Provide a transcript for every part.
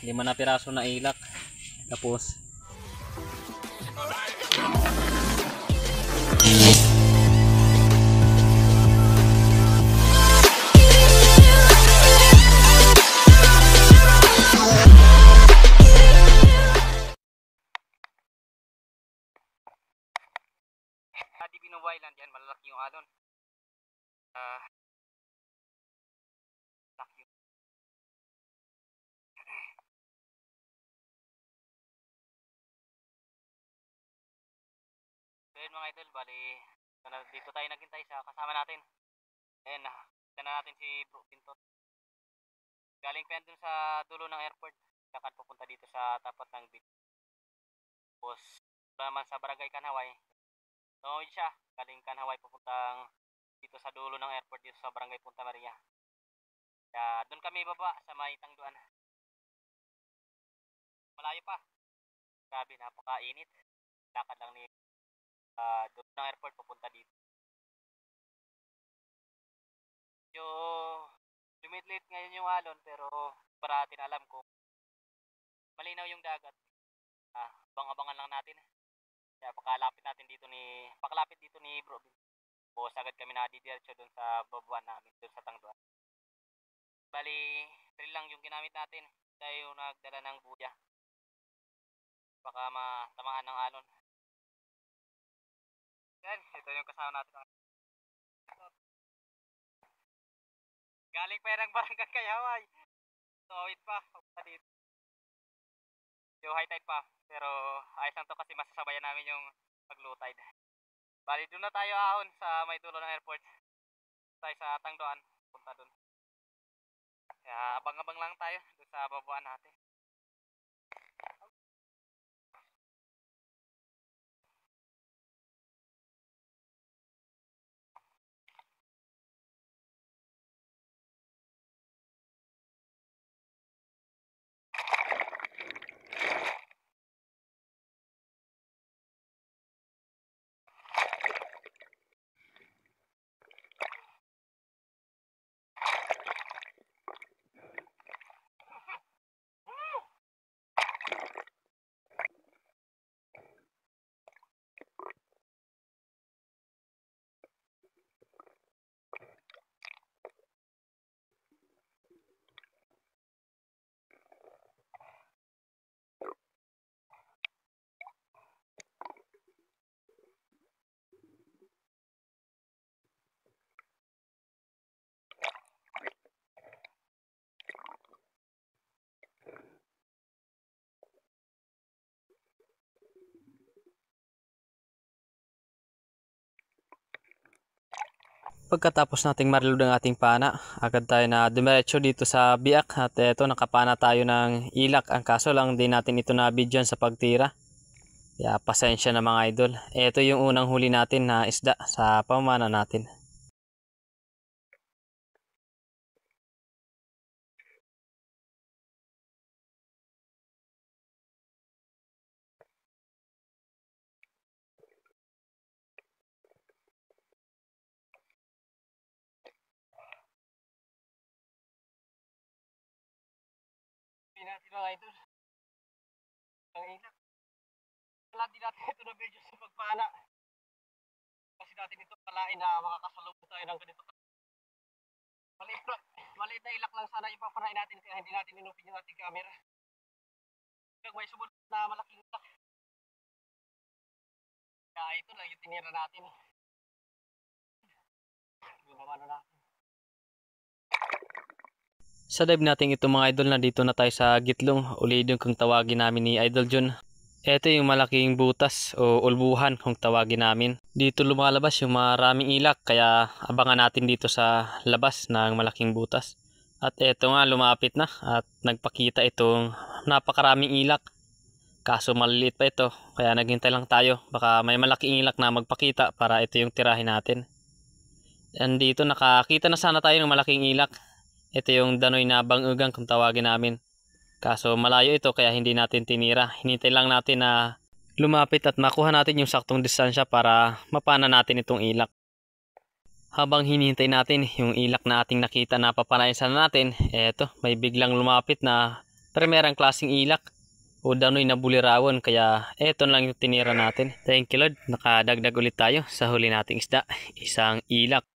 5 na piraso na ilak. Tapos di Binuwayland yan, malalaki yung alon. Laki. So yun mga idol, bali dito tayo naghintay sa kasama natin. Ayan, nakita na natin si Bro Pintot. Galing pa yan dun sa dulo ng airport, lakad pupunta dito sa tapat ng beach. Tapos naman sa Barangay Kanhaway, tumawid siya, galing Kanhaway pupuntang dito sa dulo ng airport, dito sa Barangay Punta Maria. Kaya doon kami baba sa may Tangduan. Malayo pa, grabe, napakainit. Lakad lang ni doon ng airport pupunta dito. Lumit-lit ngayon yung alon, pero para natin alam kung malinaw yung dagat. Abang-abangan lang natin. Kaya pakalapit dito ni Bro. O sagad kami nadidiretso doon sa babuan namin, doon sa Tangduan. Bali, drill lang yung ginamit natin. Tayo nagdala ng buya. Baka matamaan ng alon. Yan, ito yung kasama natin. Galing pa ng Barangay Kanhaway. Tawid pa, papunta dito. Yung high tide pa, pero ayos lang to kasi masasabayan namin yung pag-low tide. Bali, doon na tayo ahon sa may dulo ng airport. Tayo sa Tangduan, punta doon. Kaya abang-abang lang tayo doon sa babuan natin. pagkatapos nating marilod ang ating pana, agad tayo na dumiretso dito sa biak. At eto, nakapana tayo ng ilak. Ang kaso lang, di natin ito na-videoan sa pagtira. Kaya pasensya na mga idol. Eto yung unang huli natin na isda sa pamana natin. Natin mga idol ang ilak. Wala din natin ito na video sa pagpana kasi natin ito palain na makakasalubong tayo ng ganito. Maliit na ilak lang sana ipapanain natin, kaya hindi natin inupin yung ating camera. May sumunod na malaking ilak, kaya ito lang yung tinira natin. Yung pamano natin. Sa dive natin ito mga idol, na dito na tayo sa gitlong, ulidong kung tawagin namin ni Idol John. Ito yung malaking butas o ulbuhan kung tawagin namin. Dito lumalabas yung maraming ilak, kaya abangan natin dito sa labas ng malaking butas. At ito nga, lumapit na at nagpakita itong napakaraming ilak. Kaso maliliit pa ito, kaya naghintay lang tayo. Baka may malaking ilak na magpakita para ito yung tirahin natin. And dito nakakita na sana tayo ng malaking ilak. Ito yung danoy na bangugang kung tawagin namin. Kaso malayo ito, kaya hindi natin tinira. Hinintay lang natin na lumapit at makuha natin yung saktong distansya para mapana natin itong ilak. Habang hinihintay natin yung ilak na ating nakita na papanayin sana natin, eto, may biglang lumapit na primerang klaseng ilak o danoy na bulirawon, kaya eto lang yung tinira natin. Thank you Lord, nakadagdag ulit tayo sa huli nating isda, isang ilak.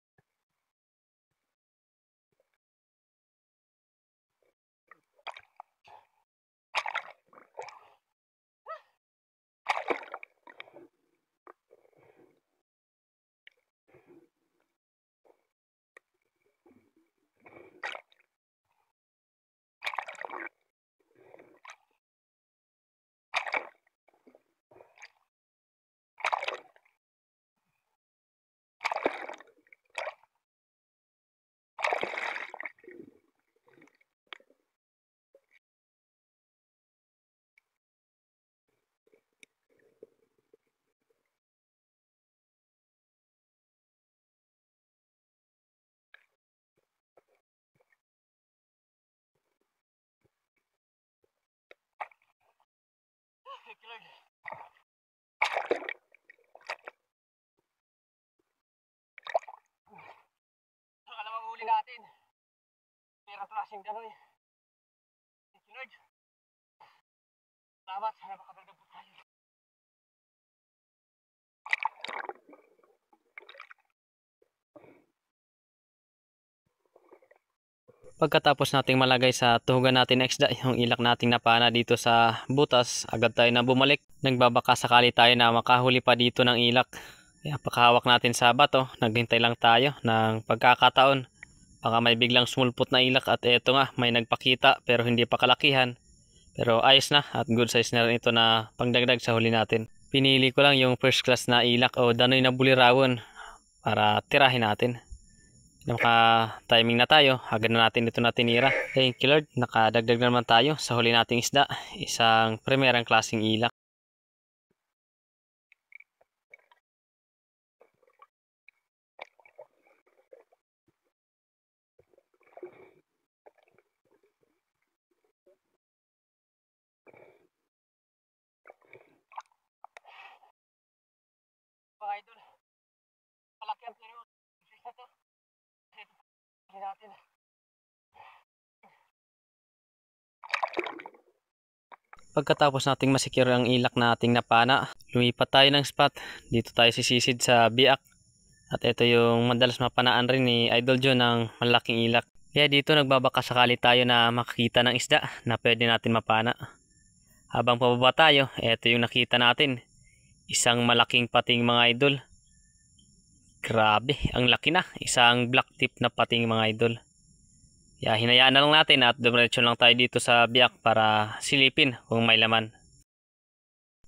Akala mahuli natin. Pero klaseng danoy. Thank you Lord. Salamat, sana makadagdag po tayo. Pagkatapos nating malagay sa tuhugan natin na isda yung ilak nating napana dito sa butas, agad tayo na bumalik. Nagbabaka sakali tayo na makahuli pa dito ng ilak. Kaya pakahawak natin sa bato, naghintay lang tayo ng pagkakataon. Baka may biglang sumulpot na ilak at eto nga, may nagpakita pero hindi pa kalakihan. Pero ayos na at good size na rin ito na pangdagdag sa huli natin. Pinili ko lang yung first class na ilak o danoy na bulirawon para tirahin natin. Naka-timing na tayo, agad na natin ito na tinira. Thank you Lord, nakadagdag naman tayo sa huli nating isda, isang primerang klaseng ilak. Mga idol, malaki ang pero na to. Hindi natin. Pagkatapos nating masecure ang ilak nating napana, lumipat tayo ng spot. Dito tayo sisisid sa biak. At ito yung madalas mapanaan rin ni Idol John ng malaking ilak. Kaya dito nagbabaka sakali tayo na makakita ng isda na pwede natin mapana. Habang pababa tayo, ito yung nakita natin. Isang malaking pating mga idol. Grabe, ang laki na. Isang black tip na pating mga idol. Kaya hinayaan na lang natin at dumiretso lang tayo dito sa biak para silipin kung may laman.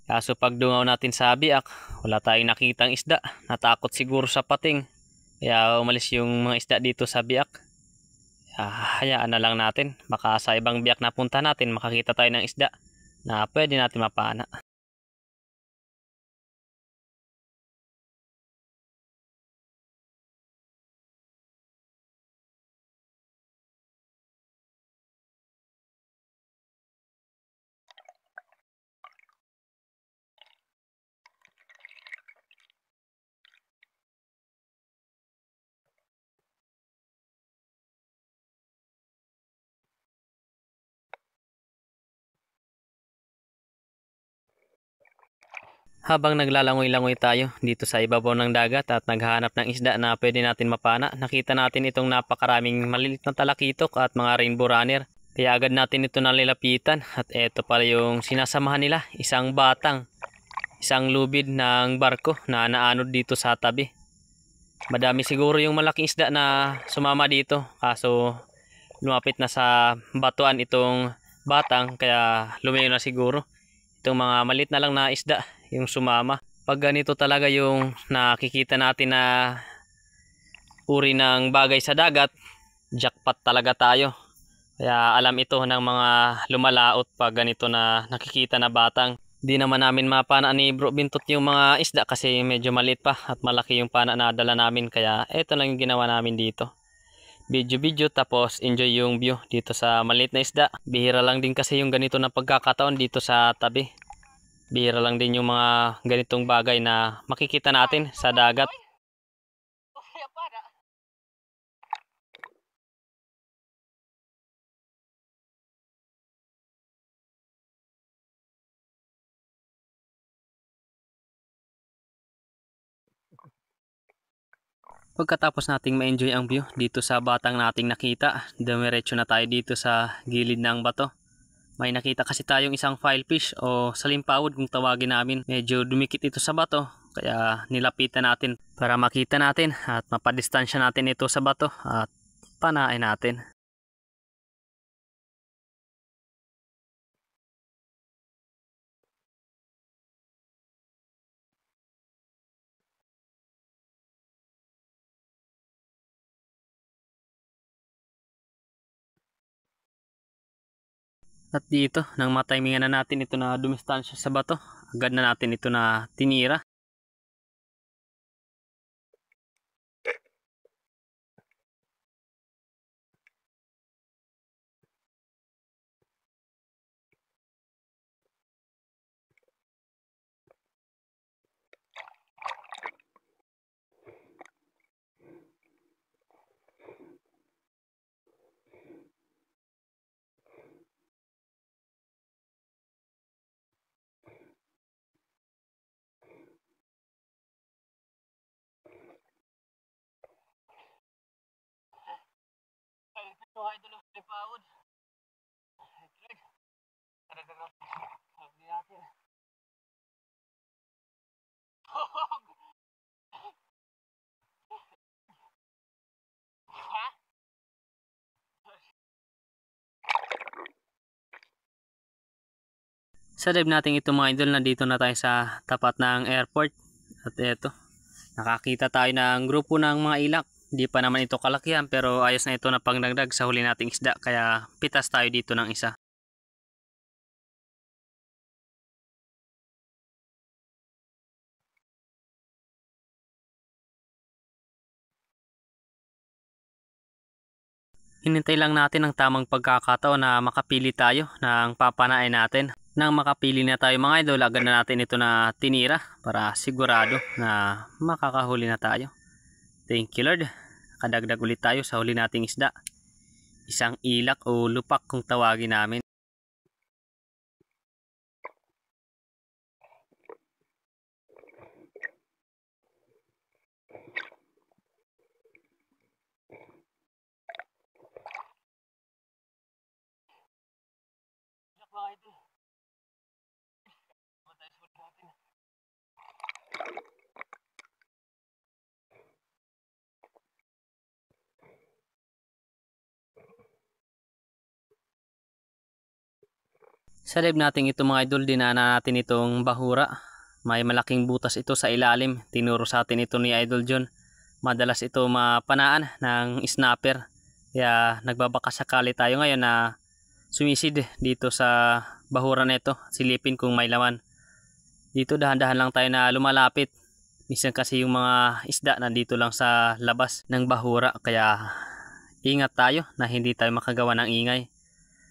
Kaso pag dungaw natin sa biak, wala tayong nakitang isda. Natakot siguro sa pating. Kaya umalis yung mga isda dito sa biak. Hayaan na lang natin. Baka sa ibang biak na punta natin makakita tayo ng isda na pwede natin mapana. Habang naglalangoy-langoy tayo dito sa ibabaw ng dagat at naghahanap ng isda na pwede natin mapana, nakita natin itong napakaraming malilit na talakitok at mga rainbow runner. Kaya agad natin ito nalilapitan at eto pala yung sinasamahan nila, isang batang, isang lubid ng barko na naanod dito sa tabi. Madami siguro yung malaking isda na sumama dito, kaso lumapit na sa batuan itong batang kaya lumayo na siguro. Itong mga malit na lang na isda yung sumama. Pag ganito talaga yung nakikita natin na uri ng bagay sa dagat, jackpot talaga tayo. Kaya alam ito ng mga lumalaot pag ganito na nakikita na batang. Di naman namin mapana ni Bro Bintot yung mga isda kasi medyo maliit pa at malaki yung pana na dala namin. Kaya ito lang yung ginawa namin dito. Video tapos enjoy yung view dito sa maliit na isda. Bihira lang din kasi yung ganito na pagkakataon dito sa tabi. Bihira lang din yung mga ganitong bagay na makikita natin sa dagat. Pagkatapos nating ma-enjoy ang view dito sa batang nating nakita, dumiretso na tayo dito sa gilid ng bato. May nakita kasi tayong isang filefish o salimpawod kung tawagin namin. Medyo dumikit ito sa bato, kaya nilapitan natin para makita natin at mapadistansya natin ito sa bato at panain natin. At dito, nang matimingan na natin ito na dumistansya sa bato, agad na natin ito na tinira. Mga idol ng salimpawod. Karagdagan natin. Ha? Sa dive natin ito mga idol, nandito na tayo sa tapat ng airport. At eto, nakakita tayo ng grupo ng mga ilak. Di pa naman ito kalakihan pero ayos na ito na pangdagdag sa huli nating isda, kaya pitas tayo dito ng isa. Hinintay lang natin ang tamang pagkakataon na makapili tayo ng papanain natin. Nang makapili na tayo mga idol, agad na natin ito na tinira para sigurado na makakahuli na tayo. Thank you Lord. Nakadagdag ulit tayo sa huli nating isda. Isang ilak o lupak kung tawagin namin. Mga idol. Matay sa natin. Sa live natin ito mga idol, dinaanan natin itong bahura. May malaking butas ito sa ilalim. Tinuro sa atin ito ni Idol John. Madalas ito mapanaan ng snapper. Kaya nagbabaka sakali tayo ngayon na sumisid dito sa bahura na ito. Silipin kung may laman. Dito dahan-dahan lang tayo na lumalapit. Minsan kasi yung mga isda nandito lang sa labas ng bahura. Kaya ingat tayo na hindi tayo makagawa ng ingay.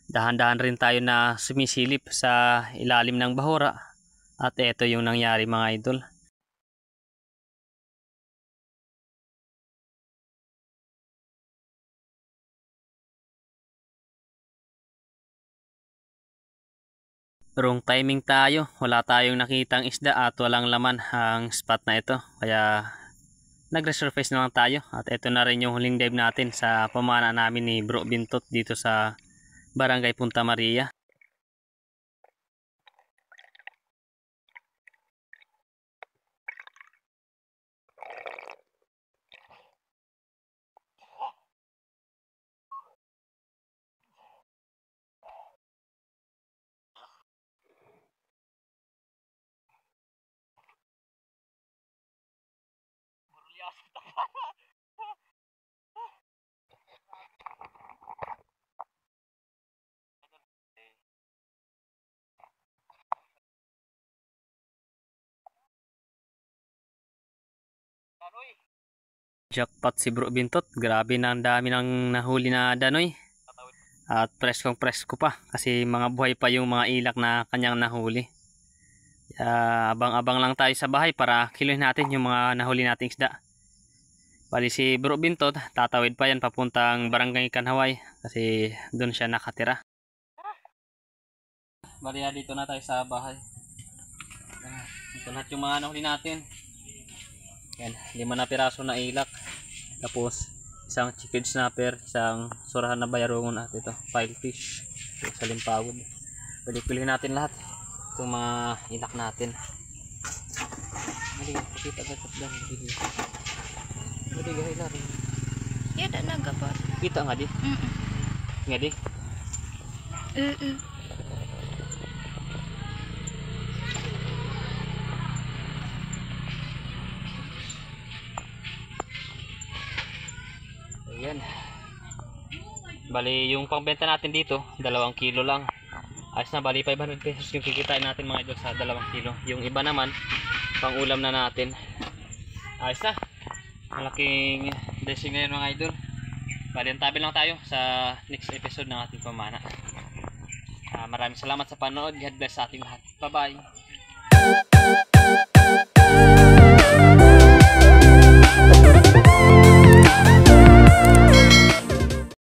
Dahan-dahan rin tayo na sumisilip sa ilalim ng bahura. At ito yung nangyari mga idol. Wrong timing tayo. Wala tayong nakitang isda at walang laman ang spot na ito. Kaya nag-resurface na lang tayo. At ito na rin yung huling dive natin sa pamana namin ni Bro Bintot dito sa Barangay Punta Maria. Jackpot si Bro Bintot. Grabe na ang dami ng nahuli na danoy. At preskong presko pa. Kasi mga buhay pa yung mga ilak na kanyang nahuli. Abang-abang lang tayo sa bahay para kiluhin natin yung mga nahuli nating isda. Bali si Bro Bintot, tatawid pa yan papuntang Barangay Kanhaway. Kasi doon siya nakatira. Bali dito na tayo sa bahay. Ito lahat yung mga nahuli natin. Yan, 5 na piraso na ilak. Tapos isang chicken snapper, isang surahan na bayarungon at ito, file fish. Ito, sa limpawod. Pili-pilihin natin lahat. Itong mga ilak natin. Mali, pakita agad lang. Mali, gahil lang. Ya dah naga pa. Kita nga di? Nga di? Ayan. Bali, yung pangbenta natin dito, 2 kilo lang. Ayos na, bali 500 pesos yung kikitain natin mga idol sa 2 kilo. Yung iba naman, pang ulam na natin. Ayos na. Malaking blessing ngayon mga idol. Bali, antabi lang tayo sa next episode ng ating pamana. Maraming salamat sa panood. God bless sa ating lahat. Bye bye.